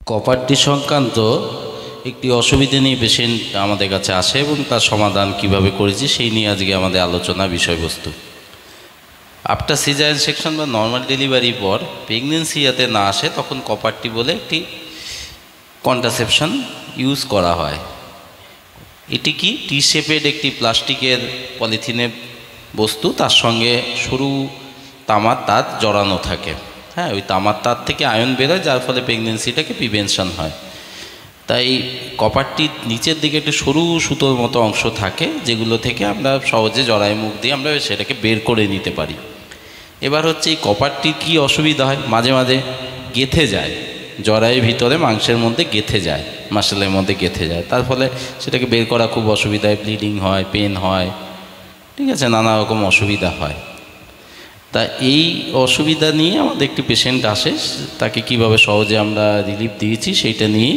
কপারটি সংক্রান্ত একটি অসুবিধা নিয়ে পেশেন্ট আমাদের কাছে আসে এবং তার সমাধান কিভাবে করেছি সেই নিয়ে আজকে আমাদের আলোচনা বিষয়বস্তু। আফটার সিজারিয়ান সেকশন বা নর্মাল ডেলিভারির পর প্রেগনেন্সি যাতে না আসে তখন কপারটি বলে একটি কন্ট্রাসেপশন ইউজ করা হয়। এটি কি টি শেপের একটি প্লাস্টিকের পলিথিনের বস্তু, তার সঙ্গে সরু তামার তার জড়ানো থাকে। হ্যাঁ, ওই তামার তার থেকে আয়ন বেরোয়, যার ফলে প্রেগনেন্সিটাকে প্রিভেনশন হয়। তাই কপারটির নিচের দিকে একটু সরু সুতোর মতো অংশ থাকে, যেগুলো থেকে আমরা সহজে জরায়ু মুখ দিয়ে আমরা সেটাকে বের করে নিতে পারি। এবার হচ্ছে এই কপারটির কী অসুবিধা হয়, মাঝে মাঝে গেঁথে যায়, জরায়ুর ভিতরে মাংসের মধ্যে গেঁথে যায়, মাসেলের মধ্যে গেঁথে যায়, তার ফলে সেটাকে বের করা খুব অসুবিধা হয়, ব্লিডিং হয়, পেন হয়, ঠিক আছে, নানা রকম অসুবিধা হয়। তা এই অসুবিধা নিয়ে আমাদের একটি পেশেন্ট আসে, তাকে কিভাবে সহজে আমরা রিলিফ দিয়েছি সেইটা নিয়ে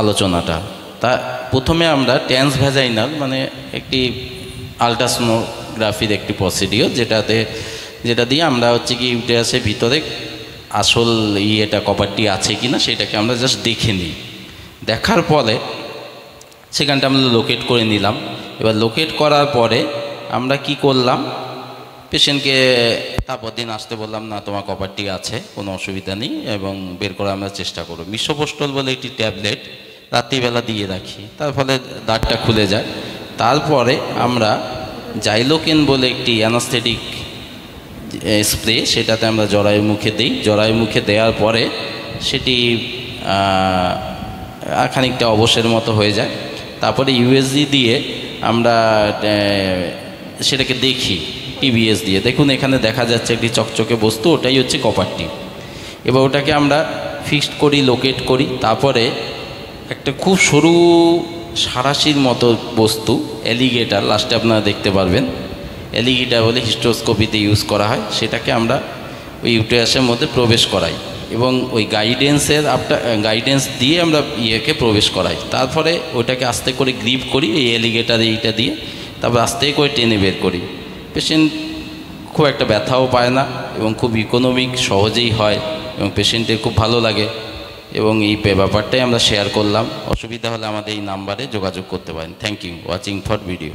আলোচনাটা। তা প্রথমে আমরা ট্রান্সভ্যাজাইনাল মানে একটি আলট্রাসোনোগ্রাফির একটি প্রসিডিওর, যেটা দিয়ে আমরা হচ্ছে কি ইউটেরাসের ভিতরে আসল এটা কপারটি আছে কি না সেটাকে আমরা জাস্ট দেখে নিই। দেখার পরে সেখানটা আমরা লোকেট করে নিলাম। এবার লোকেট করার পরে আমরা কি করলাম, পেশেন্টকে তারপর দিন আসতে বললাম, না তোমার কপারটি আছে, কোনো অসুবিধা নেই, এবং বের করার আমরা চেষ্টা করব। মিসোপোস্টল বলে একটি ট্যাবলেট রাত্রিবেলা দিয়ে রাখি, তার ফলে দাঁতটা খুলে যায়। তারপরে আমরা জাইলোকেন বলে একটি অ্যানাস্থেটিক স্প্রে, সেটাতে আমরা জরায়ু মুখে দিই। জরায়ু মুখে দেওয়ার পরে সেটি খানিকটা অবসের মতো হয়ে যায়। তারপরে ইউএসজি দিয়ে আমরা সেটাকে দেখি, টিবিএস দিয়ে। দেখুন এখানে দেখা যাচ্ছে একটি চকচকে বস্তু, ওটাই হচ্ছে কপারটি। এবার ওটাকে আমরা ফিক্সড করি, লোকেট করি। তারপরে একটা খুব সরু সাঁড়াশির মতো বস্তু, অ্যালিগেটার, লাস্টে আপনারা দেখতে পারবেন, অ্যালিগেটার বলে হিস্ট্রোস্কোপিতে ইউজ করা হয়, সেটাকে আমরা ওই ইউটেরাসের মধ্যে প্রবেশ করাই এবং ওই গাইডেন্স দিয়ে আমরা ইয়েকে প্রবেশ করাই। তারপরে ওটাকে আস্তে করে গ্রিপ করি এই অ্যালিগেটার এইটা দিয়ে, তারপর আস্তে করে টেনে বের করি। পেশেন্ট খুব একটা ব্যথাও পায় না এবং খুব ইকোনমিক, সহজেই হয় এবং পেশেন্টের খুব ভালো লাগে। এবং এই ব্যাপারটাই আমরা শেয়ার করলাম। অসুবিধা হলে আমাদের এই নাম্বারে যোগাযোগ করতে পারেন। Thank you watching for video.